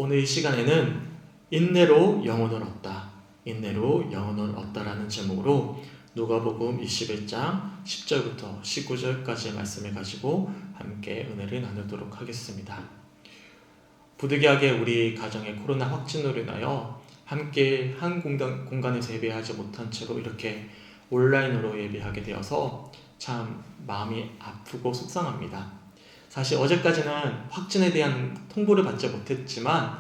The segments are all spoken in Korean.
오늘 이 시간에는 인내로 영혼을 얻다, 인내로 영혼을 얻다라는 제목으로 누가복음 21장 10절부터 19절까지의 말씀을 가지고 함께 은혜를 나누도록 하겠습니다. 부득이하게 우리 가정의 코로나 확진으로 인하여 함께 한 공간에서 예배하지 못한 채로 이렇게 온라인으로 예배하게 되어서 참 마음이 아프고 속상합니다. 사실 어제까지는 확진에 대한 통보를 받지 못했지만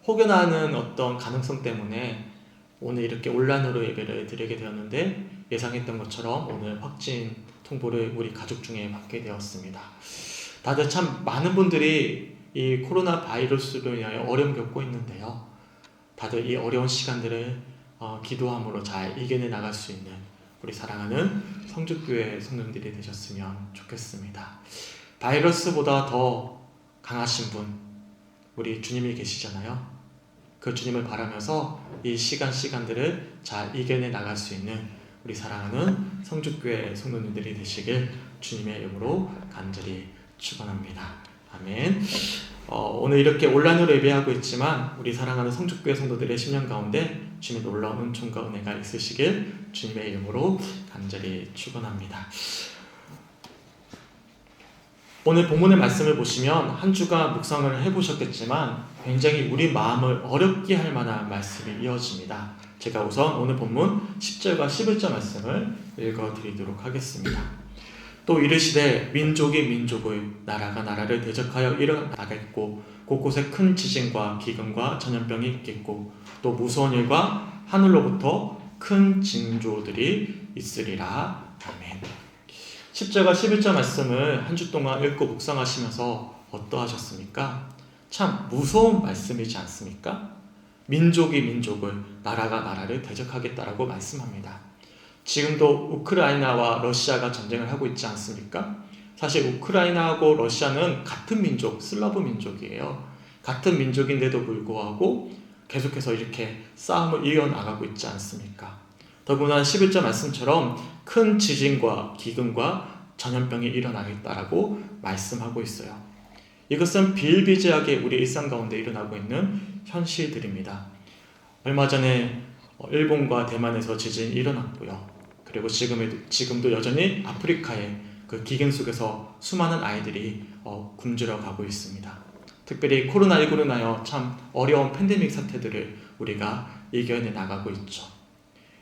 혹여나는 어떤 가능성 때문에 오늘 이렇게 온라인으로 예배를 드리게 되었는데 예상했던 것처럼 오늘 확진 통보를 우리 가족 중에 받게 되었습니다. 다들 참 많은 분들이 이 코로나 바이러스로 인하여 어려움 겪고 있는데요. 다들 이 어려운 시간들을 기도함으로 잘 이겨내 나갈 수 있는 우리 사랑하는 성주교회 성도님들이 되셨으면 좋겠습니다. 바이러스보다 더 강하신 분, 우리 주님이 계시잖아요. 그 주님을 바라면서 이 시간들을 잘 이겨내 나갈 수 있는 우리 사랑하는 성주교회 성도님들이 되시길 주님의 이름으로 간절히 축원합니다. 아멘. 오늘 이렇게 온라인으로 예배하고 있지만 우리 사랑하는 성주교회 성도들의 심령 가운데 주님의 놀라운 은총과 은혜가 있으시길 주님의 이름으로 간절히 축원합니다. 오늘 본문의 말씀을 보시면 한 주가 묵상을 해보셨겠지만 굉장히 우리 마음을 어렵게 할 만한 말씀이 이어집니다. 제가 우선 오늘 본문 10절과 11절 말씀을 읽어드리도록 하겠습니다. 또 이르시되 민족이 민족을, 나라가 나라를 대적하여 일어나겠고 곳곳에 큰 지진과 기근과 전염병이 있겠고 또 무서운 일과 하늘로부터 큰 징조들이 있으리라. 아멘. 10절과 11절 말씀을 한 주 동안 읽고 묵상하시면서 어떠하셨습니까? 참 무서운 말씀이지 않습니까? 민족이 민족을, 나라가 나라를 대적하겠다라고 말씀합니다. 지금도 우크라이나와 러시아가 전쟁을 하고 있지 않습니까? 사실 우크라이나하고 러시아는 같은 민족, 슬라브 민족이에요. 같은 민족인데도 불구하고 계속해서 이렇게 싸움을 이어나가고 있지 않습니까? 더구나 11절 말씀처럼 큰 지진과 기근과 전염병이 일어나겠다라고 말씀하고 있어요. 이것은 비일비재하게 우리 일상 가운데 일어나고 있는 현실들입니다. 얼마 전에 일본과 대만에서 지진이 일어났고요. 그리고 지금도 여전히 아프리카의 그 기근 속에서 수많은 아이들이 굶주려 가고 있습니다. 특별히 코로나19로 인하여 참 어려운 팬데믹 사태들을 우리가 이겨내 나가고 있죠.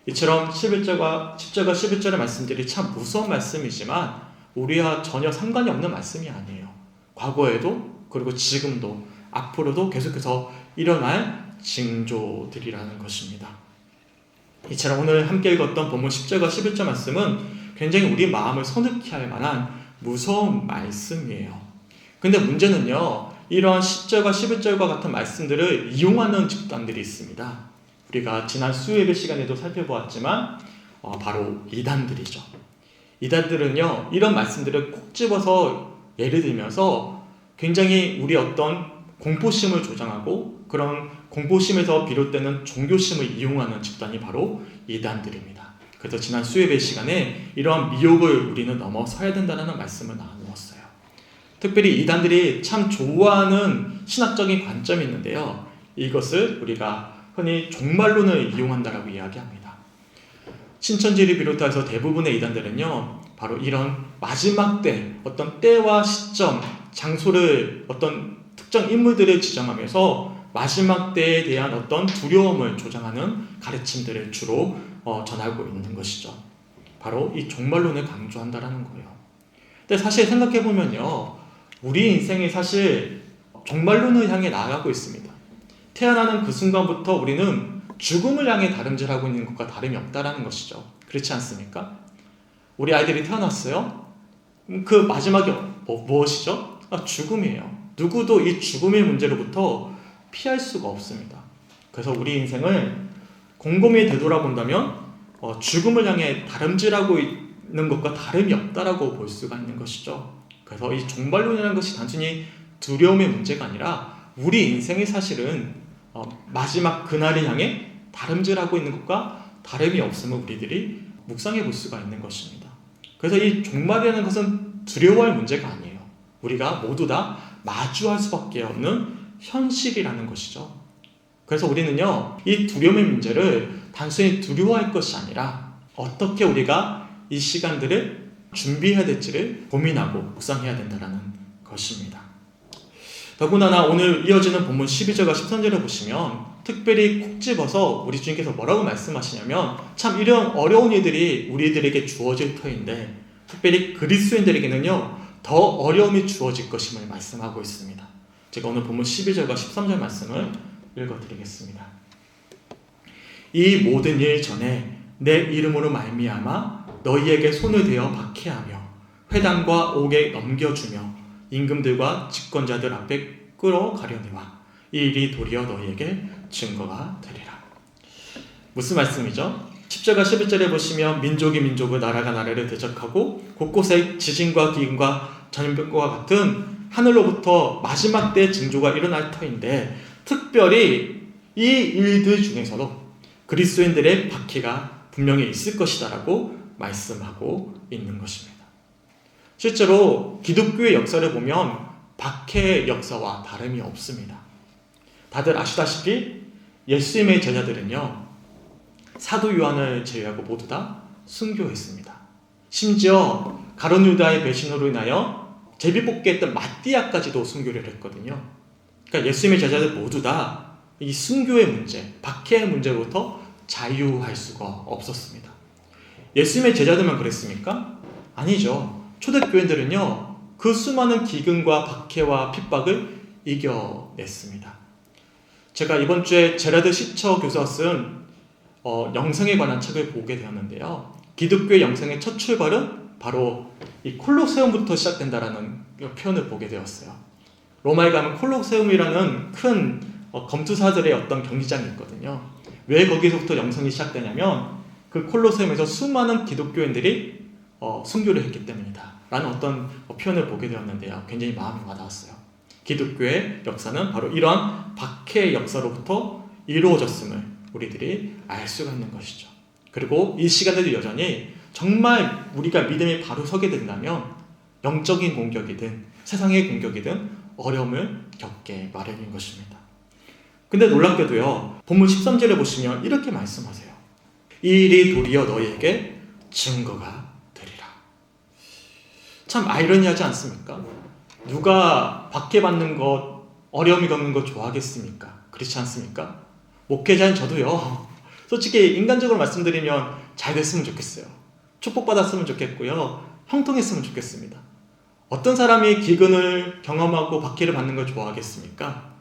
이처럼 10절과 11절의 말씀들이 참 무서운 말씀이지만 우리와 전혀 상관이 없는 말씀이 아니에요. 과거에도 그리고 지금도 앞으로도 계속해서 일어날 징조들이라는 것입니다. 이처럼 오늘 함께 읽었던 본문 10절과 11절 말씀은 굉장히 우리 마음을 서늘케 할 만한 무서운 말씀이에요. 근데 문제는요, 이러한 10절과 11절과 같은 말씀들을 이용하는 집단들이 있습니다. 우리가 지난 수요일 시간에도 살펴보았지만 바로 이단들이죠. 이단들은요, 이런 말씀들을 콕 집어서 예를 들면서 굉장히 우리 어떤 공포심을 조장하고 그런 공포심에서 비롯되는 종교심을 이용하는 집단이 바로 이단들입니다. 그래서 지난 수요일 시간에 이러한 미혹을 우리는 넘어서야 된다는 말씀을 나누었어요. 특별히 이단들이 참 좋아하는 신학적인 관점이 있는데요. 이것을 우리가 흔히 종말론을 이용한다라고 이야기합니다. 신천지를 비롯해서 대부분의 이단들은요, 바로 이런 마지막 때, 어떤 때와 시점, 장소를 어떤 특정 인물들을 지정하면서 마지막 때에 대한 어떤 두려움을 조장하는 가르침들을 주로 전하고 있는 것이죠. 바로 이 종말론을 강조한다라는 거예요. 근데 사실 생각해보면요, 우리 인생이 사실 종말론을 향해 나아가고 있습니다. 태어나는 그 순간부터 우리는 죽음을 향해 다름질하고 있는 것과 다름이 없다라는 것이죠. 그렇지 않습니까? 우리 아이들이 태어났어요. 그 마지막이 무엇이죠? 죽음이에요. 누구도 이 죽음의 문제로부터 피할 수가 없습니다. 그래서 우리 인생을 곰곰이 되돌아본다면 죽음을 향해 다름질하고 있는 것과 다름이 없다라고 볼 수가 있는 것이죠. 그래서 이 종말론이라는 것이 단순히 두려움의 문제가 아니라 우리 인생이 사실은 마지막 그날을 향해 다름질하고 있는 것과 다름이 없음을 우리들이 묵상해 볼 수가 있는 것입니다. 그래서 이 종말이라는 것은 두려워할 문제가 아니에요. 우리가 모두 다 마주할 수밖에 없는 현실이라는 것이죠. 그래서 우리는요, 이 두려움의 문제를 단순히 두려워할 것이 아니라 어떻게 우리가 이 시간들을 준비해야 될지를 고민하고 묵상해야 된다는 것입니다. 더군다나 오늘 이어지는 본문 12절과 13절을 보시면 특별히 콕 집어서 우리 주님께서 뭐라고 말씀하시냐면 참 이런 어려운 일들이 우리들에게 주어질 터인데 특별히 그리스도인들에게는요 더 어려움이 주어질 것임을 말씀하고 있습니다. 제가 오늘 본문 12절과 13절 말씀을 읽어드리겠습니다. 이 모든 일 전에 내 이름으로 말미암아 너희에게 손을 대어 박해하며 회당과 옥에 넘겨주며 임금들과 집권자들 앞에 끌어가려니와 이 일이 도리어 너희에게 증거가 되리라. 무슨 말씀이죠? 10절과 11절에 보시면 민족이 민족을 나라가 나라를 대적하고 곳곳에 지진과 기근과 전염병과 같은 하늘로부터 마지막 때의 징조가 일어날 터인데 특별히 이 일들 중에서도 그리스도인들의 박해가 분명히 있을 것이다라고 말씀하고 있는 것입니다. 실제로 기독교의 역사를 보면 박해의 역사와 다름이 없습니다. 다들 아시다시피 예수님의 제자들은요 사도 요한을 제외하고 모두 다 순교했습니다. 심지어 가룟 유다의 배신으로 인하여 제비뽑기했던 마띠아까지도 순교를 했거든요. 그러니까 예수님의 제자들 모두 다 이 순교의 문제, 박해의 문제로부터 자유할 수가 없었습니다. 예수님의 제자들만 그랬습니까? 아니죠. 초대교인들은요 그 수많은 기근과 박해와 핍박을 이겨냈습니다. 제가 이번 주에 제라드 시처 교수가 쓴 영성에 관한 책을 보게 되었는데요. 기독교의 영성의 첫 출발은 바로 이 콜로세움부터 시작된다라는 표현을 보게 되었어요. 로마에 가면 콜로세움이라는 큰 검투사들의 어떤 경기장이 있거든요. 왜 거기서부터 영성이 시작되냐면 그 콜로세움에서 수많은 기독교인들이 순교를 했기 때문이다 라는 어떤 표현을 보게 되었는데요. 굉장히 마음이 와닿았어요. 기독교의 역사는 바로 이러한 박해의 역사로부터 이루어졌음을 우리들이 알 수가 있는 것이죠. 그리고 이 시간에도 여전히 정말 우리가 믿음에 바로 서게 된다면 영적인 공격이든 세상의 공격이든 어려움을 겪게 마련인 것입니다. 근데 놀랍게도요 본문 13절에 보시면 이렇게 말씀하세요. 이 일이 도리어 너희에게 증거가 되리라. 참 아이러니하지 않습니까? 누가 박해받는 것, 어려움이 겪는 것 좋아하겠습니까? 그렇지 않습니까? 목회자인 저도요 솔직히 인간적으로 말씀드리면 잘 됐으면 좋겠어요. 축복받았으면 좋겠고요 형통했으면 좋겠습니다. 어떤 사람이 기근을 경험하고 박해를 받는 걸 좋아하겠습니까?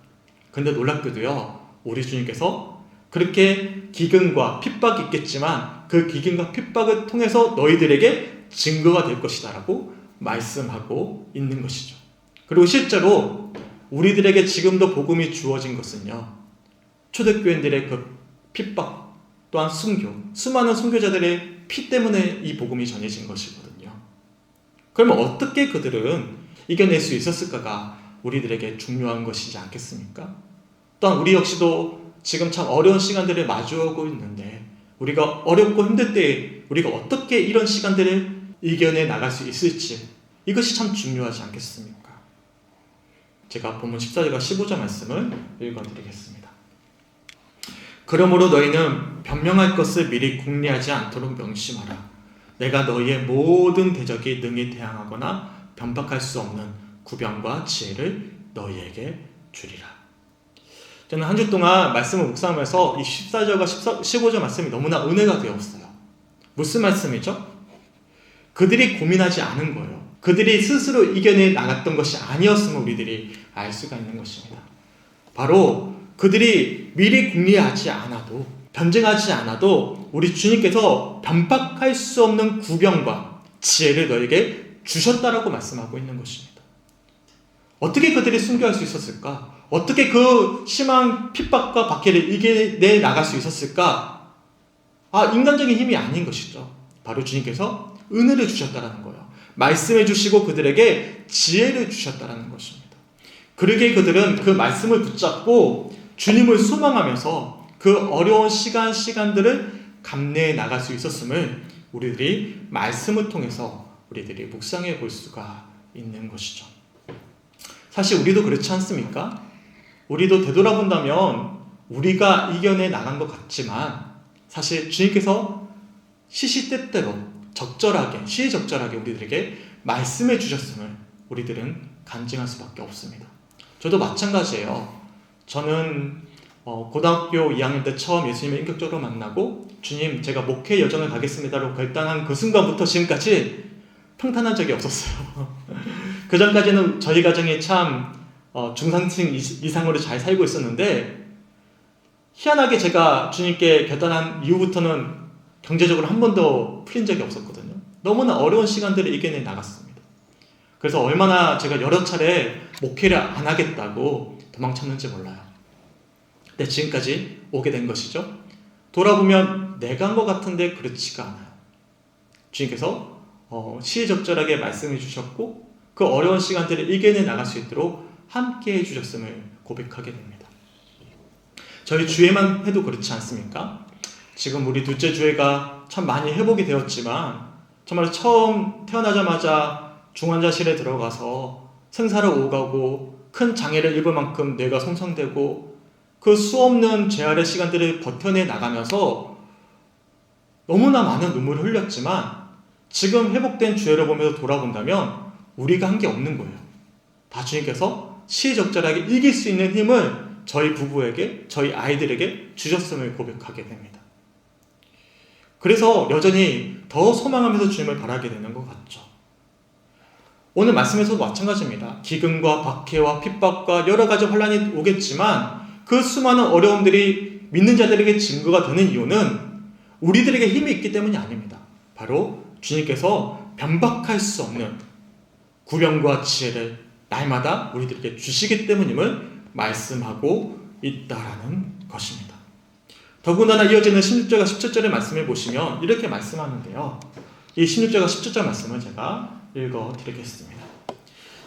근데 놀랍게도요 우리 주님께서 그렇게 기근과 핍박이 있겠지만 그 기근과 핍박을 통해서 너희들에게 증거가 될 것이다 라고 말씀하고 있는 것이죠. 그리고 실제로 우리들에게 지금도 복음이 주어진 것은요 초대교인들의 그 핍박 또한 순교, 수많은 순교자들의 피 때문에 이 복음이 전해진 것이거든요. 그러면 어떻게 그들은 이겨낼 수 있었을까가 우리들에게 중요한 것이지 않겠습니까? 또한 우리 역시도 지금 참 어려운 시간들을 마주하고 있는데 우리가 어렵고 힘들 때 우리가 어떻게 이런 시간들을 이겨내 나갈 수 있을지 이것이 참 중요하지 않겠습니까? 제가 본문 14절과 15절 말씀을 읽어드리겠습니다. 그러므로 너희는 변명할 것을 미리 궁리하지 않도록 명심하라. 내가 너희의 모든 대적이 능히 대항하거나 변박할 수 없는 구병과 지혜를 너희에게 주리라. 저는 한 주 동안 말씀을 묵상하면서 이 14절과 15절 말씀이 너무나 은혜가 되었어요. 무슨 말씀이죠? 그들이 고민하지 않은 거예요. 그들이 스스로 이겨내 나갔던 것이 아니었음을 우리들이 알 수가 있는 것입니다. 바로 그들이 미리 궁리하지 않아도 변증하지 않아도 우리 주님께서 변박할 수 없는 구병과 지혜를 너에게 주셨다라고 말씀하고 있는 것입니다. 어떻게 그들이 순교할 수 있었을까? 어떻게 그 심한 핍박과 박해를 이겨내 나갈 수 있었을까? 인간적인 힘이 아닌 것이죠. 바로 주님께서 은혜를 주셨다라는 거예요. 말씀해 주시고 그들에게 지혜를 주셨다라는 것입니다. 그러기에 그들은 그 말씀을 붙잡고 주님을 소망하면서 그 어려운 시간들을 감내해 나갈 수 있었음을 우리들이 말씀을 통해서 우리들이 묵상해 볼 수가 있는 것이죠. 사실 우리도 그렇지 않습니까? 우리도 되돌아본다면 우리가 이겨내 나간 것 같지만 사실 주님께서 시시때때로 적절하게 시의적절하게 우리들에게 말씀해 주셨음을 우리들은 간증할 수밖에 없습니다. 저도 마찬가지예요. 저는 고등학교 2학년 때 처음 예수님을 인격적으로 만나고 주님 제가 목회 여정을 가겠습니다로 결단한 그 순간부터 지금까지 평탄한 적이 없었어요. 그 전까지는 저희 가정이 참 중산층 이상으로 잘 살고 있었는데 희한하게 제가 주님께 결단한 이후부터는 경제적으로 한 번도 풀린 적이 없었거든요. 너무나 어려운 시간들을 이겨내 나갔습니다. 그래서 얼마나 제가 여러 차례 목회를 안 하겠다고 도망쳤는지 몰라요. 근데 지금까지 오게 된 것이죠. 돌아보면 내가 한 것 같은데 그렇지가 않아요. 주님께서 시의적절하게 말씀해 주셨고 그 어려운 시간들을 이겨내 나갈 수 있도록 함께 해주셨음을 고백하게 됩니다. 저희 주회만 해도 그렇지 않습니까? 지금 우리 둘째 주회가 참 많이 회복이 되었지만 정말 처음 태어나자마자 중환자실에 들어가서 생사를 오가고 큰 장애를 입을 만큼 뇌가 손상되고 그 수없는 재활의 시간들을 버텨내 나가면서 너무나 많은 눈물을 흘렸지만 지금 회복된 주회를 보면서 돌아본다면 우리가 한 게 없는 거예요. 다 주님께서 시의적절하게 이길 수 있는 힘을 저희 부부에게, 저희 아이들에게 주셨음을 고백하게 됩니다. 그래서 여전히 더 소망하면서 주님을 바라게 되는 것 같죠. 오늘 말씀에서도 마찬가지입니다. 기근과 박해와 핍박과 여러 가지 환란이 오겠지만 그 수많은 어려움들이 믿는 자들에게 증거가 되는 이유는 우리들에게 힘이 있기 때문이 아닙니다. 바로 주님께서 변박할 수 없는 구변과 지혜를 날마다 우리들에게 주시기 때문임을 말씀하고 있다라는 것입니다. 더군다나 이어지는 16절과 17절의 말씀을 보시면 이렇게 말씀하는데요. 이 16절과 17절 말씀을 제가 읽어드리겠습니다.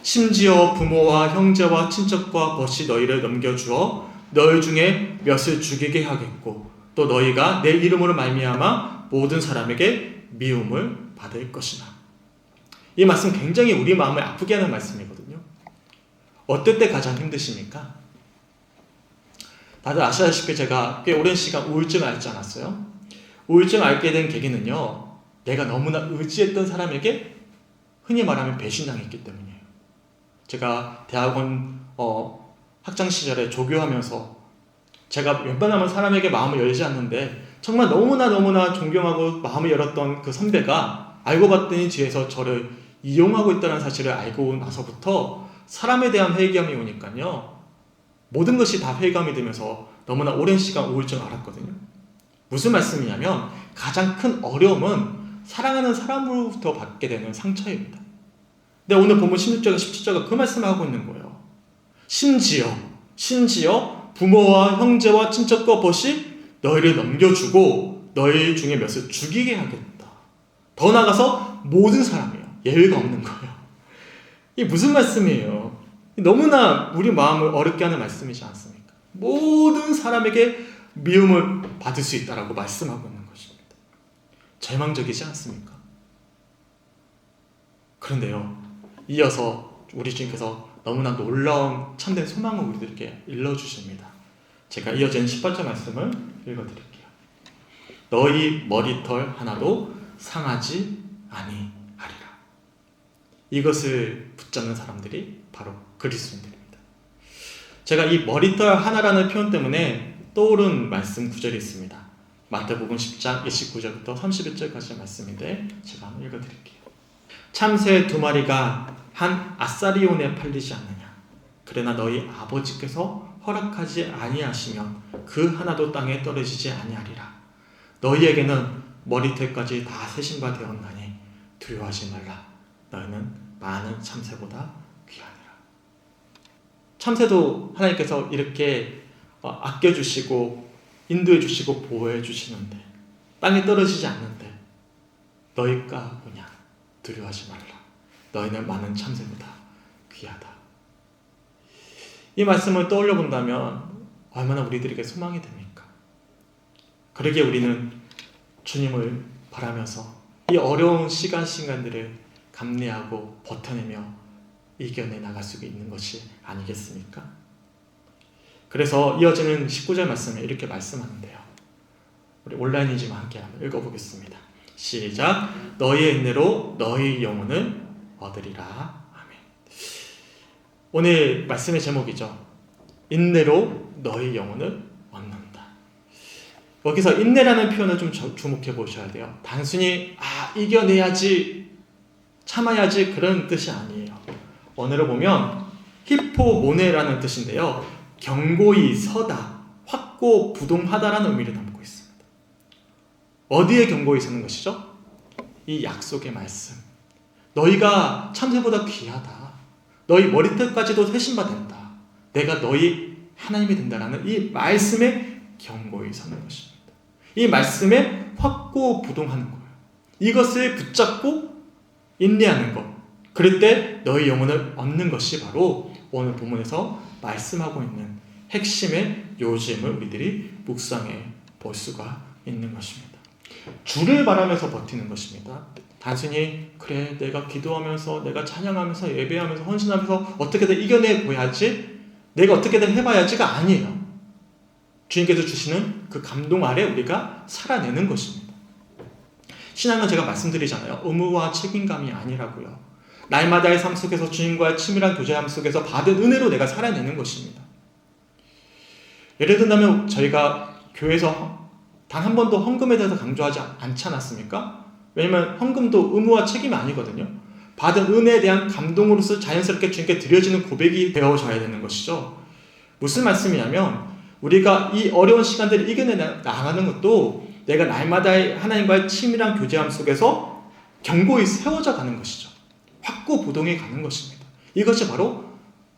심지어 부모와 형제와 친척과 벗이 너희를 넘겨주어 너희 중에 몇을 죽이게 하겠고 또 너희가 내 이름으로 말미암아 모든 사람에게 미움을 받을 것이다. 이 말씀 굉장히 우리 마음을 아프게 하는 말씀이거든요. 어떨 때 가장 힘드십니까? 다들 아시다시피 제가 꽤 오랜 시간 우울증을 앓지 않았어요? 우울증을 앓게 된 계기는요, 내가 너무나 의지했던 사람에게 흔히 말하면 배신당했기 때문이에요. 제가 대학원 학창 시절에 조교하면서 제가 웬만하면 사람에게 마음을 열지 않는데 정말 너무나 존경하고 마음을 열었던 그 선배가 알고 봤더니 뒤에서 저를 이용하고 있다는 사실을 알고 나서부터 사람에 대한 회의감이 오니까요, 모든 것이 다 회의감이 되면서 너무나 오랜 시간 우울증을 앓았거든요. 무슨 말씀이냐면 가장 큰 어려움은 사랑하는 사람으로부터 받게 되는 상처입니다. 근데 오늘 본문 16절과 17절가 그 말씀을 하고 있는 거예요. 심지어 부모와 형제와 친척과 벗이 너희를 넘겨주고 너희 중에 몇을 죽이게 하겠다. 더 나아가서 모든 사람이에요. 예외가 없는 거예요. 이게 무슨 말씀이에요? 너무나 우리 마음을 어렵게 하는 말씀이지 않습니까? 모든 사람에게 미움을 받을 수 있다라고 말씀하고 있는 것입니다. 절망적이지 않습니까? 그런데요, 이어서 우리 주님께서 너무나 놀라운 참된 소망을 우리들에게 일러주십니다. 제가 이어진 18절 말씀을 읽어드릴게요. 너희 머리털 하나도 상하지 아니하리라. 이것을 붙잡는 사람들이 바로 그리스도인들입니다. 제가 이 머리털 하나라는 표현 때문에 떠오른 말씀 구절이 있습니다. 마태복음 10장 29절부터 31절까지의 말씀인데 제가 한번 읽어드릴게요. 참새 2마리가 한 아사리온에 팔리지 않느냐? 그러나 너희 아버지께서 허락하지 아니하시면 그 하나도 땅에 떨어지지 아니하리라. 너희에게는 머리털까지 다 세신 바 되었나니 두려워하지 말라. 너희는 많은 참새보다 귀하니라. 참새도 하나님께서 이렇게 아껴주시고 인도해주시고 보호해주시는데 땅에 떨어지지 않는데 너희가 뭐냐? 두려워하지 말라. 너희는 많은 참새보다 귀하다. 이 말씀을 떠올려 본다면 얼마나 우리들에게 소망이 됩니까? 그러기에 우리는 주님을 바라면서 이 어려운 시간들을 감내하고 버텨내며 이겨내 나갈 수 있는 것이 아니겠습니까? 그래서 이어지는 19절 말씀에 이렇게 말씀하는데요. 우리 온라인이지만 함께 한번 읽어보겠습니다. 시작. 너희의 인내로 너희 영혼을 얻으리라. 아멘. 오늘 말씀의 제목이죠. 인내로 너희 영혼을 얻는다. 여기서 인내라는 표현을 좀 주목해 보셔야 돼요. 단순히 이겨내야지, 참아야지 그런 뜻이 아니에요. 언어를 보면 히포모네라는 뜻인데요. 견고히 서다, 확고부동하다라는 의미를 담고 있습니다. 어디에 견고히 서는 것이죠? 이 약속의 말씀. 너희가 참새보다 귀하다. 너희 머리털까지도 세심받는다. 내가 너희 하나님이 된다라는 이 말씀에 견고히 서는 것입니다. 이 말씀에 확고부동하는 거예요. 이것을 붙잡고 인내하는 것. 그럴 때 너희 영혼을 얻는 것이 바로 오늘 본문에서 말씀하고 있는 핵심의 요즘을 우리들이 묵상해 볼 수가 있는 것입니다. 주를 바라면서 버티는 것입니다. 단순히 그래 내가 기도하면서 내가 찬양하면서 예배하면서 헌신하면서 어떻게든 이겨내 보야지, 내가 어떻게든 해봐야지가 아니에요. 주님께서 주시는 그 감동 아래 우리가 살아내는 것입니다. 신앙은 제가 말씀드리잖아요. 의무와 책임감이 아니라고요. 날마다의 삶 속에서 주님과의 친밀한 교제함 속에서 받은 은혜로 내가 살아내는 것입니다. 예를 든다면 저희가 교회에서 단 한 번도 헌금에 대해서 강조하지 않지 않았습니까? 왜냐면 헌금도 의무와 책임이 아니거든요. 받은 은혜에 대한 감동으로서 자연스럽게 주님께 드려지는 고백이 되어져야 되는 것이죠. 무슨 말씀이냐면 우리가 이 어려운 시간들을 이겨내 나가는 것도 내가 날마다의 하나님과의 친밀한 교제함 속에서 견고히 세워져 가는 것이죠. 확고부동해 가는 것입니다. 이것이 바로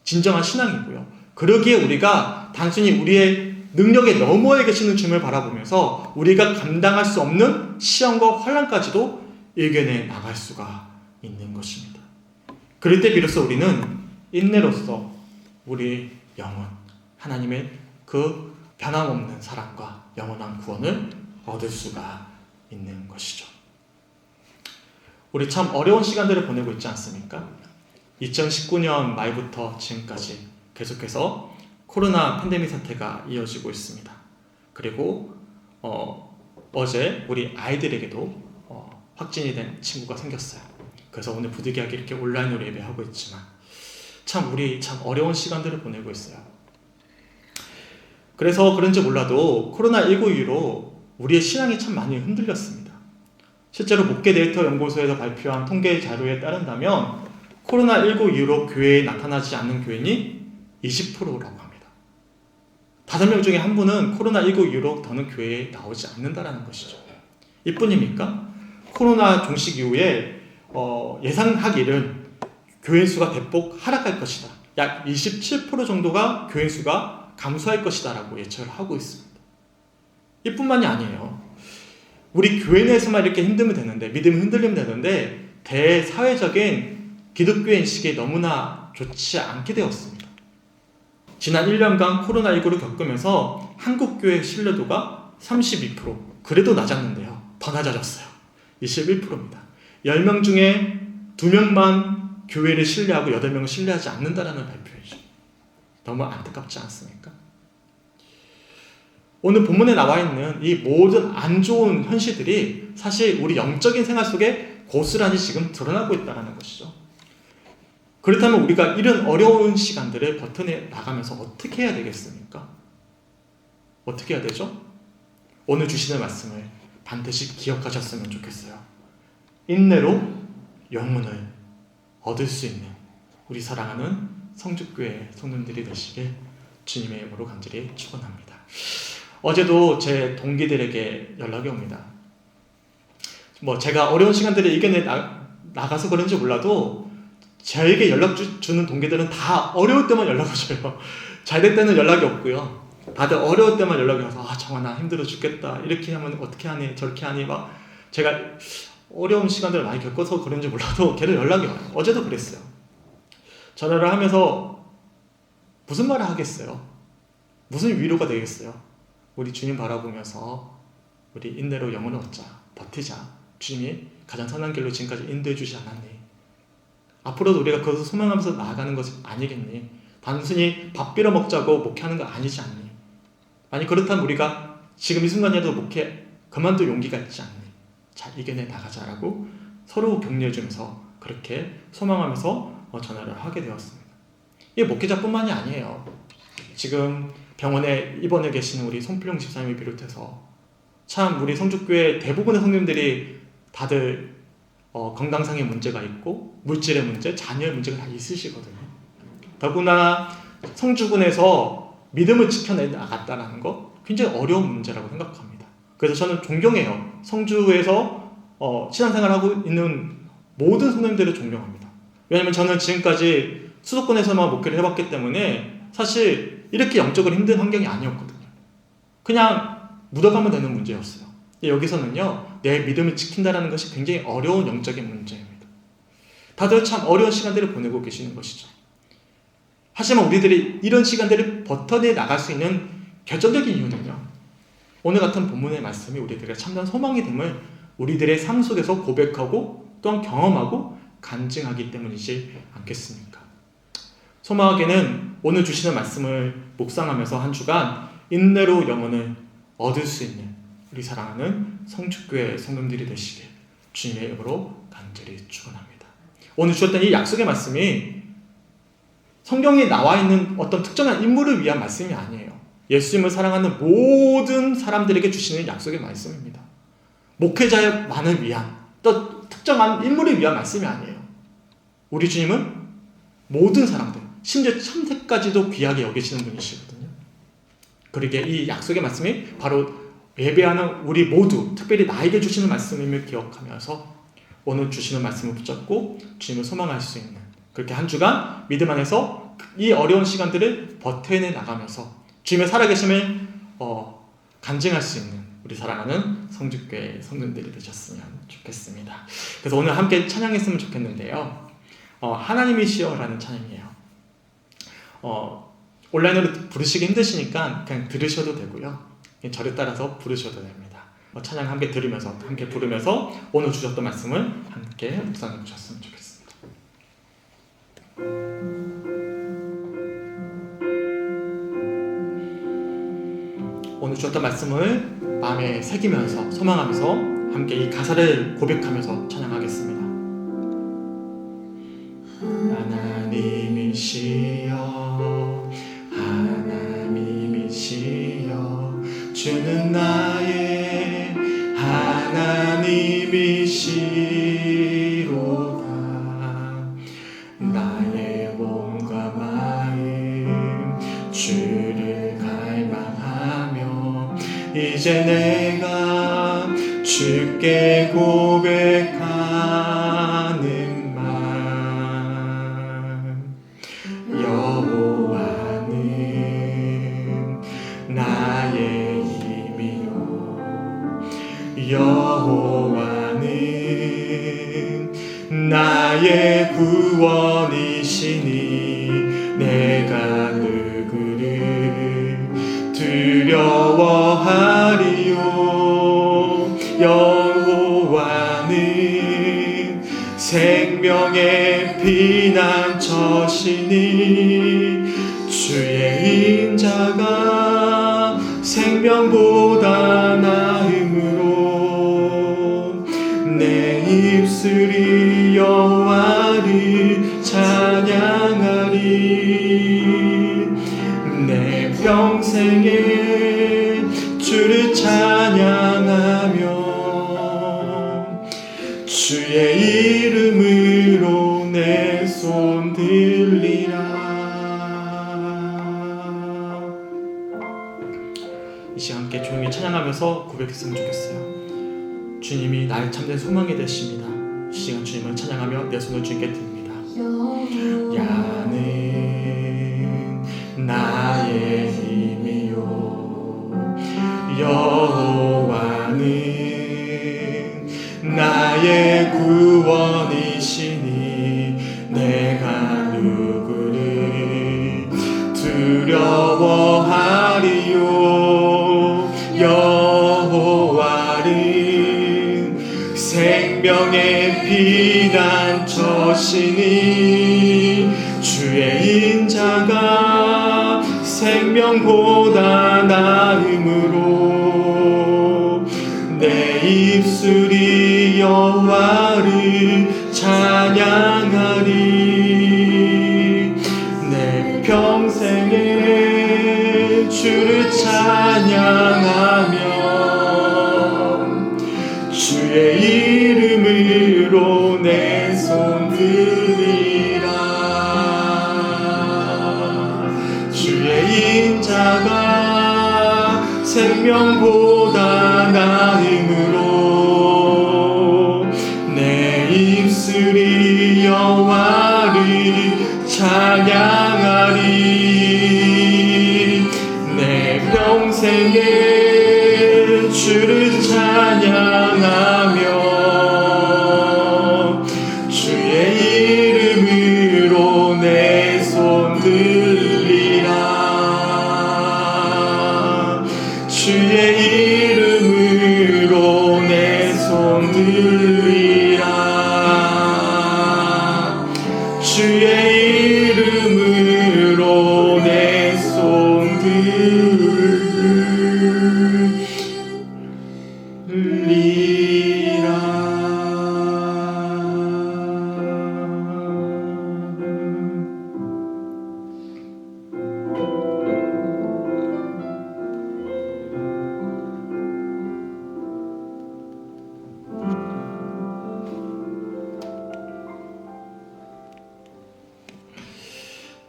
진정한 신앙이고요. 그러기에 우리가 단순히 우리의 능력의 너머에 계시는 주님을 바라보면서 우리가 감당할 수 없는 시험과 환난까지도 이겨내 나갈 수가 있는 것입니다. 그럴 때 비로소 우리는 인내로서 우리 영혼, 하나님의 그 변함없는 사랑과 영원한 구원을 얻을 수가 있는 것이죠. 우리 참 어려운 시간들을 보내고 있지 않습니까? 2019년 말부터 지금까지 계속해서 코로나 팬데믹 사태가 이어지고 있습니다. 그리고 어제 우리 아이들에게도 확진이 된 친구가 생겼어요. 그래서 오늘 부득이하게 이렇게 온라인으로 예배하고 있지만 우리 참 어려운 시간들을 보내고 있어요. 그래서 그런지 몰라도 코로나19 이후로 우리의 신앙이 참 많이 흔들렸습니다. 실제로 목회 데이터 연구소에서 발표한 통계 자료에 따른다면 코로나19 이후로 교회에 나타나지 않는 교인이 20%라고 합니다. 5명 중에 한 분은 코로나19 이후로 더는 교회에 나오지 않는다라는 것이죠. 이뿐입니까? 코로나 종식 이후에 예상하기를 교인 수가 대폭 하락할 것이다. 약 27% 정도가 교인 수가 감소할 것이다 라고 예측을 하고 있습니다. 이뿐만이 아니에요. 우리 교회 내에서만 이렇게 힘들면 되는데, 믿음이 흔들리면 되는데 대사회적인 기독교 인식이 너무나 좋지 않게 되었습니다. 지난 1년간 코로나19를 겪으면서 한국교회 신뢰도가 32%, 그래도 낮았는데요. 더 낮아졌어요. 21%입니다. 10명 중에 2명만 교회를 신뢰하고 8명은 신뢰하지 않는다라는 발표이죠. 너무 안타깝지 않습니까? 오늘 본문에 나와 있는 이 모든 안 좋은 현실들이 사실 우리 영적인 생활 속에 고스란히 지금 드러나고 있다는 것이죠. 그렇다면 우리가 이런 어려운 시간들을 버텨내 나가면서 어떻게 해야 되겠습니까? 어떻게 해야 되죠? 오늘 주시는 말씀을 반드시 기억하셨으면 좋겠어요. 인내로 영혼을 얻을 수 있는 우리 사랑하는 성주교회 성도님들이 되시길 주님의 이름으로 간절히 축원합니다. 어제도 제 동기들에게 연락이 옵니다. 제가 어려운 시간들을 이겨내 나가서 그런지 몰라도 저에게 연락 주는 동기들은 다 어려울 때만 연락을 줘요. 잘 될 때는 연락이 없고요. 다들 어려울 때만 연락이 와서 정말 나 힘들어 죽겠다. 이렇게 하면 어떻게 하니 저렇게 하니 막 제가 어려운 시간들을 많이 겪어서 그런지 몰라도 걔들 연락이 와요. 어제도 그랬어요. 전화를 하면서 무슨 말을 하겠어요? 무슨 위로가 되겠어요? 우리 주님 바라보면서 우리 인내로 영혼을 얻자, 버티자. 주님이 가장 선한 길로 지금까지 인도해 주지 않았니? 앞으로도 우리가 그것을 소망하면서 나아가는 것이 아니겠니? 단순히 밥 빌어 먹자고 목회하는 거 아니지 않니? 만약 그렇다면 우리가 지금 이 순간에도 목회 그만둘 용기가 있지 않니? 잘 이겨내 나가자라고 서로 격려해주면서 그렇게 소망하면서 전화를 하게 되었습니다. 이게 목회자뿐만이 아니에요. 지금 병원에 입원해 계시는 우리 손필용 집사님을 비롯해서 참 우리 성주교회 대부분의 성도님들이 다들 건강상의 문제가 있고 물질의 문제, 자녀의 문제가 다 있으시거든요. 더구나 성주군에서 믿음을 지켜내 나갔다는 거 굉장히 어려운 문제라고 생각합니다. 그래서 저는 존경해요. 성주에서 신앙생활하고 있는 모든 성도님들을 존경합니다. 왜냐하면 저는 지금까지 수도권에서만 목회를 해봤기 때문에 사실 이렇게 영적으로 힘든 환경이 아니었거든요. 그냥 묻어가면 되는 문제였어요. 여기서는요, 내 믿음을 지킨다는 것이 굉장히 어려운 영적인 문제입니다. 다들 참 어려운 시간들을 보내고 계시는 것이죠. 하지만 우리들이 이런 시간들을 버텨내 나갈 수 있는 결정적인 이유는요, 오늘 같은 본문의 말씀이 우리들의 참된 소망이 됨을 우리들의 삶 속에서 고백하고 또한 경험하고 간증하기 때문이지 않겠습니까? 소망에게는 오늘 주시는 말씀을 묵상하면서 한 주간 인내로 영혼을 얻을 수 있는 우리 사랑하는 성주교회 성도님들이 되시길 주님의 이름으로 간절히 축원합니다. 오늘 주셨던 이 약속의 말씀이 성경에 나와 있는 어떤 특정한 인물을 위한 말씀이 아니에요. 예수님을 사랑하는 모든 사람들에게 주시는 약속의 말씀입니다. 목회자만을 위한 또 특정한 인물을 위한 말씀이 아니에요. 우리 주님은 모든 사람들, 심지어 참새까지도 귀하게 여기시는 분이시거든요. 그러기에 이 약속의 말씀이 바로 예배하는 우리 모두, 특별히 나에게 주시는 말씀임을 기억하면서 오늘 주시는 말씀을 붙잡고 주님을 소망할 수 있는 그렇게 한 주간 믿음 안에서 이 어려운 시간들을 버텨내 나가면서 주님의 살아계심을 간증할 수 있는 우리 사랑하는 성주교회 성도님들이 되셨으면 좋겠습니다. 그래서 오늘 함께 찬양했으면 좋겠는데요. 하나님이시여라는 찬양이에요. 온라인으로 부르시기 힘드시니까 그냥 들으셔도 되고요. 저를 따라서 부르셔도 됩니다. 찬양 함께 들으면서 함께 부르면서 오늘 주셨던 말씀을 함께 묵상해 보셨으면 좋겠습니다. 오늘 주셨던 말씀을 마음에 새기면서 소망하면서 함께 이 가사를 고백하면서 찬양하겠습니다. 하나님이시여 하나님이시여 주는 나의 하나님이시로다. 나의 몸과 마음 주를 갈망하며 이제 내가 주께 고백하는 말. 여호와는 나의 힘이요 여호와는 나의 구원이시니 내가 누구를 두려워하리요. 여호와는 생명의 피난처시니 주의 인자가 생명보다 나음으로 내 입술이 여호와를 찬양하리. 내 평생에 주를 찬양하며 주의 이름으로 내 손 들리라. 이 시간 함께 조용히 찬양하면서 고백했으면 좋겠어요. 주님이 나의 참된 소망이 되십니다. 이 시간 주님을 찬양하며 내 손을 주님께 듭니다. 야는 나의 힘이요 여호와는 나의 구원이시니 내가 누구를 두려워하리요. 여호와는 생명의 피난처시니 주의 인자가 생명보다 나음으로 내 입술이 여호와를 찬양하리. 내 평생에 주를 찬양하며 주의 이름으로 내 손 들리라. 주의 인자가 생명보다 나음으로 내 입술이 여호와를 찬양하리. 내 평생에 주를 찬양하며 주의 이름으로 내 손 들리라. 주의 이름으로 내 손 들리라. 주의 이름으로 내 손 들리라.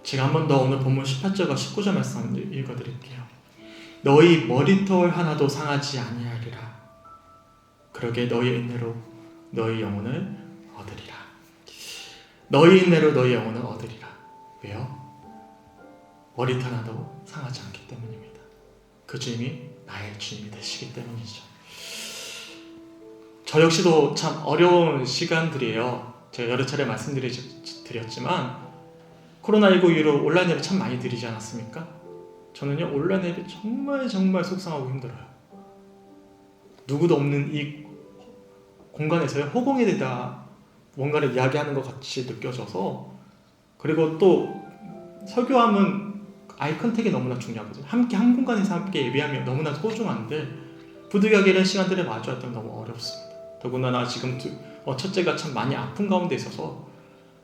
제가 한 번 더 오늘 본문 18절과 19절 말씀 읽어드릴게요. 너희 머리털 하나도 상하지 아니하리라. 그러게 너희 인내로 너희 영혼을 얻으리라. 너희 인내로 너희 영혼을 얻으리라. 왜요? 머리털 하나도 상하지 않기 때문입니다. 그 주님이 나의 주님이 되시기 때문이죠. 저 역시도 참 어려운 시간들이에요. 제가 여러 차례 말씀드렸지만 코로나19 이후로 온라인 예배 참 많이 드리지 않았습니까? 저는요 온라인 예배 정말 속상하고 힘들어요. 누구도 없는 이 공간에서요 허공에 대다 뭔가를 이야기하는 것 같이 느껴져서, 그리고 또 설교하면 아이 컨택이 너무나 중요하거든요. 함께 한 공간에서 함께 예배하면 너무나 소중한데 부득이하게 이런 시간들에 마주할 때는 너무 어렵습니다. 더군다나 지금 첫째가 참 많이 아픈 가운데 있어서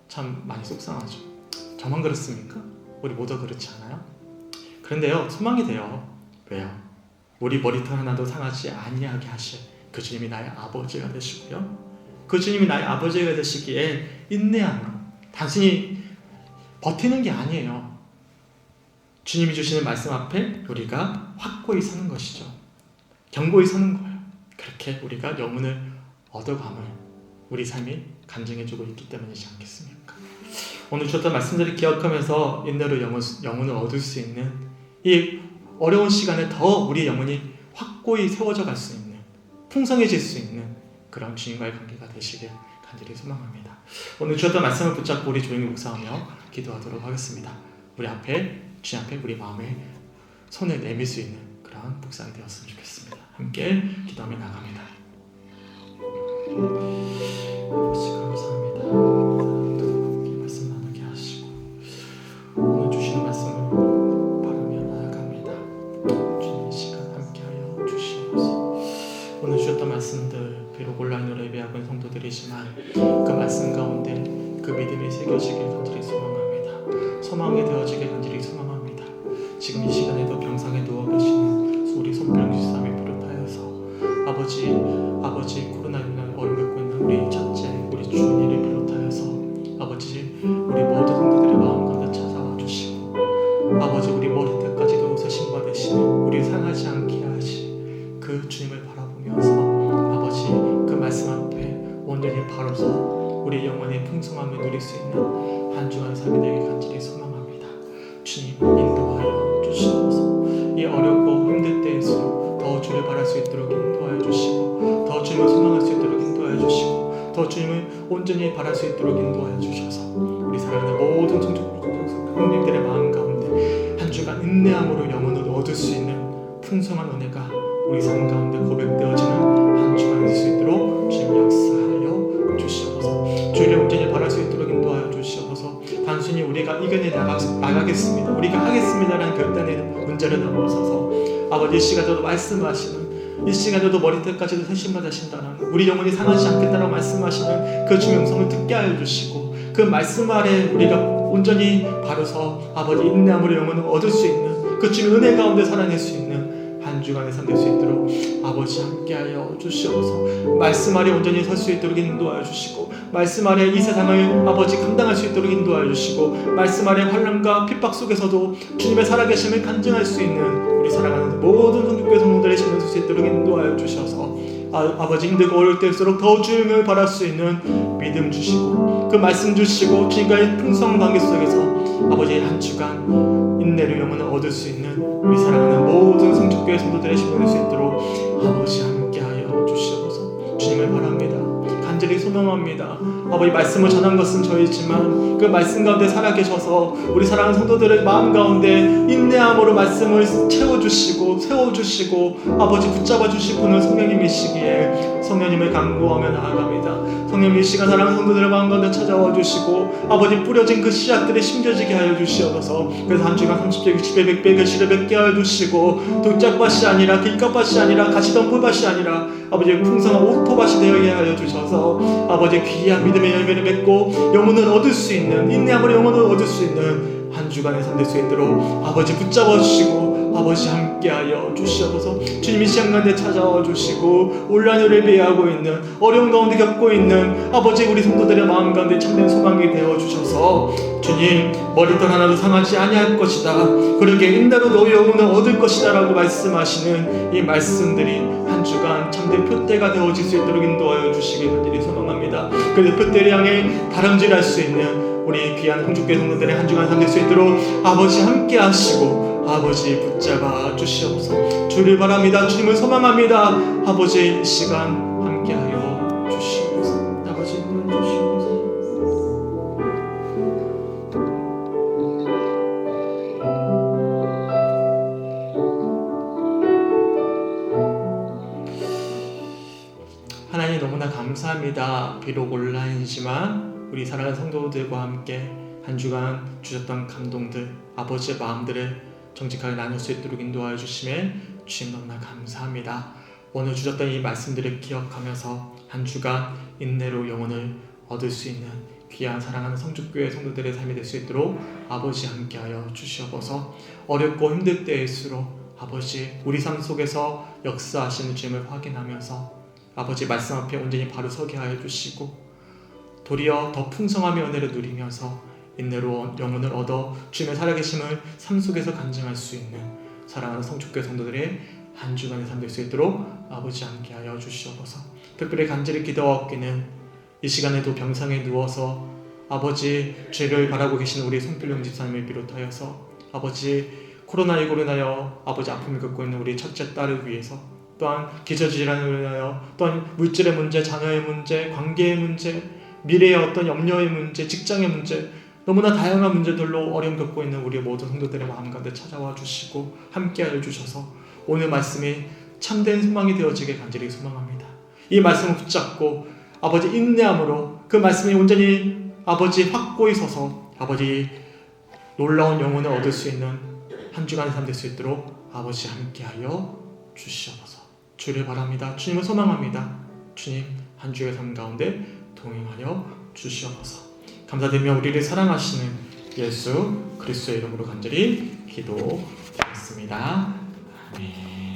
참 많이 속상하죠. 저만 그렇습니까? 우리 모두 그렇지 않아요? 그런데요 소망이 돼요. 왜요? 우리 머리털 하나도 상하지 아니하게 하실 그 주님이 나의 아버지가 되시고요, 그 주님이 나의 아버지가 되시기에 인내함으로 단순히 버티는 게 아니에요. 주님이 주시는 말씀 앞에 우리가 확고히 서는 것이죠. 견고히 서는 거예요. 그렇게 우리가 영혼을 얻어감을 우리 삶이 간증해주고 있기 때문이지 않겠습니까? 오늘 주셨던 말씀들을 기억하면서 인내로 영혼을 얻을 수 있는 이 어려운 시간에 더 우리 영혼이 확고히 세워져 갈 수 있는, 풍성해질 수 있는 그런 주님과의 관계가 되시길 간절히 소망합니다. 오늘 주셨던 말씀을 붙잡고 우리 조용히 묵상하며 기도하도록 하겠습니다. 우리 앞에 주님 앞에 우리 마음에 손을 내밀 수 있는 그런 묵상이 되었으면 좋겠습니다. 함께 기도하며 나갑니다. 아버지 감사합니다. 말씀 나누게 하시고 오늘 주시는 말씀을 바라며 나아갑니다. 주님 이 시간 함께하여 주시옵소서. 오늘 주셨던 말씀들 비록 온라인으로 예배하고 있는 성도들이지만 그 말씀 가운데 그 믿음이 새겨지길 간절히 소망합니다. 소망이 되어지길 간절히 소망합니다. 지금 이 시간에도 병상에 누워 계시는 우리 손병 집사님을 비롯하여서 아버지 코로나19로 어려움 겪고 있는 우리 첫째 우리 주은이를 비롯하여서 아버지 우리 모든 성도들의 마음 가운데 찾아와 주시고 아버지 우리 머리끝까지도 서신과 되시는 우리 상하지 않게 하시 그 주님을 바라보면서 아버지 그 말씀 앞에 온전히 바로서 우리 영혼의 풍성함을 누릴 수 있는 한 주간의 삶이 되길 간절히 소망합니다. 주님 인도하여 주시옵소서. 이 어렵고 힘들 때일수록 더 주를 바랄 수 있도록 인도하여 주시고 더 주님을 소망할 수 있도록 인도하여 주시고 더 주님을 온전히 바랄 수 있도록 인도하여 주셔서 우리 사랑하는 모든 성도님들의 마음 가운데 한 주간 인내함으로 영혼을 얻을 수 있는 풍성한 은혜가 우리 삶 가운데 고백되어지는 한 주간 될 수 있도록 주님 역사하여 주시옵소서. 주를 온전히 바랄 수 있도록 인도하여 주시옵소서. 단순히 우리가 우리가 이겨내 나가겠습니다. 우리가 하겠습니다라는 결단의 문제를 넘어서서 아버지 이 시간에도 말씀하시는, 이 시간에도 머리끝까지도 세심받으신다는, 우리 영혼이 상하지 않겠다라고 말씀하시는 그 주의 음성을 듣게 하여 주시고, 그 말씀 아래 우리가 온전히 바로서 아버지 인내함으로 영혼을 얻을 수 있는, 그 주의 은혜 가운데 살아낼 수 있는 한 주간의 삶 될 수 있도록 아버지 함께하여 주시옵소서. 말씀 아래 온전히 설 수 있도록 인도하여 주시고, 말씀 아래 이 세상을 아버지 감당할 수 있도록 인도하여 주시고, 말씀 아래 환난과 핍박 속에서도 주님의 살아계심을 간증할 수 있는 우리 사랑하는 모든 성도교회 성도들의 삶을 될 수 있도록 인도하여 주셔서 아버지 힘들고 어려울 때일수록 더 주님을 바랄 수 있는 믿음 주시고, 그 말씀 주시고, 주님과의 풍성한 관계 속에서 아버지 한 주간 인내로 영혼을 얻을 수 있는 우리 사랑하는 모든 성도교회 성도들의 삶이 될 수 있도록 아버지 함께하여 주시옵소서. 주님을 바랍니다. 간절히 소망합니다. 아버지 말씀을 전한 것은 저희지만 그 말씀 가운데 살아계셔서 우리 사랑하는 성도들의 마음 가운데 인내함으로 말씀을 채워주시고 세워주시고 아버지 붙잡아주실 분은 성령님이시기에 성령님을 간구하며 나아갑니다. 성령님 이 시간 사랑하는 성도들의 마음 가운데 찾아와 주시고 아버지 뿌려진 그 씨앗들이 심겨지게 하여 주시옵소서. 그래서 한 주간 30배, 60배, 100배, 결실을 맺게 하여 주시고 독작밭이 아니라 길가밭이 아니라 가시덤불밭이 아니라 아버지 풍성한 옥토밭이 되게 하여 주셔서 아버지 귀한 믿음의 열매를 맺고 영혼을 얻을 수 있는, 인내함으로 영혼을 얻을 수 있는 한 주간의 삶 될 수 있도록 아버지 붙잡아 주시고 아버지 함께하여 주시옵소서. 주님이 시간 가운데 찾아와 주시고 온란을 예배하고 있는, 어려운 가운데 겪고 있는 아버지 우리 성도들의 마음 가운데 참된 소망이 되어 주셔서 주님 머리털 하나도 상하지 아니할 것이다, 그러게 인내로 너희 영혼을 얻을 것이다 라고 말씀하시는 이 말씀들이 한 주간 참된 표대가 되어질 수 있도록 인도하여 주시길 간절히 소망합니다. 그래서 표대를 향해 다름질할 수 있는 우리 귀한 홍주교회 성도들의 한 주간 삶 될 수 있도록 아버지 함께 하시고 아버지 붙잡아 주시옵소서. 주를 바랍니다. 주님을 소망합니다. 아버지 이 시간 함께하여 주시옵소서. 아버지 인도해 주시옵소서. 하나님 너무나 감사합니다. 비록 온라인이지만 우리 사랑하는 성도들과 함께 한 주간 주셨던 감동들, 아버지의 마음들을 정직하게 나눌 수 있도록 인도하여 주심에 주님 너무나 감사합니다. 오늘 주셨던 이 말씀들을 기억하면서 한 주간 인내로 영혼을 얻을 수 있는 귀한 사랑하는 성주교회 성도들의 삶이 될 수 있도록 아버지 함께하여 주시옵소서. 어렵고 힘들 때일수록 아버지 우리 삶 속에서 역사하시는 주님을 확인하면서 아버지 말씀 앞에 온전히 바로 서게 하여 주시고 도리어 더 풍성함의 은혜를 누리면서 인내로 영혼을 얻어 주님의 살아계심을 삶 속에서 간증할 수 있는 사랑하는 성주교회 성도들의 한 주간의 삶 될 수 있도록 아버지 함께하여 주시옵소서. 특별히 간절히 기도하옵기는 이 시간에도 병상에 누워서 아버지 죄를 바라고 계신 우리 손필룡 집사님을 비롯하여서 아버지 코로나19로 인하여 아버지 아픔을 겪고 있는 우리 첫째 딸을 위해서, 또한 기저질환으로 인하여 또한 물질의 문제, 자녀의 문제, 관계의 문제, 미래의 어떤 염려의 문제, 직장의 문제, 너무나 다양한 문제들로 어려움 겪고 있는 우리 모든 성도들의 마음 가운데 찾아와 주시고 함께하여 주셔서 오늘 말씀이 참된 소망이 되어지게 간절히 소망합니다. 이 말씀을 붙잡고 아버지 인내함으로 그 말씀이 온전히 아버지 확고히 서서 아버지 놀라운 영혼을 얻을 수 있는 한 주간의 삶 될 수 있도록 아버지 함께하여 주시옵소서. 주를 바랍니다. 주님을 소망합니다. 주님 한 주의 삶 가운데 동행하여 주시옵소서. 감사드리며 우리를 사랑하시는 예수 그리스도의 이름으로 간절히 기도드렸습니다. 아멘.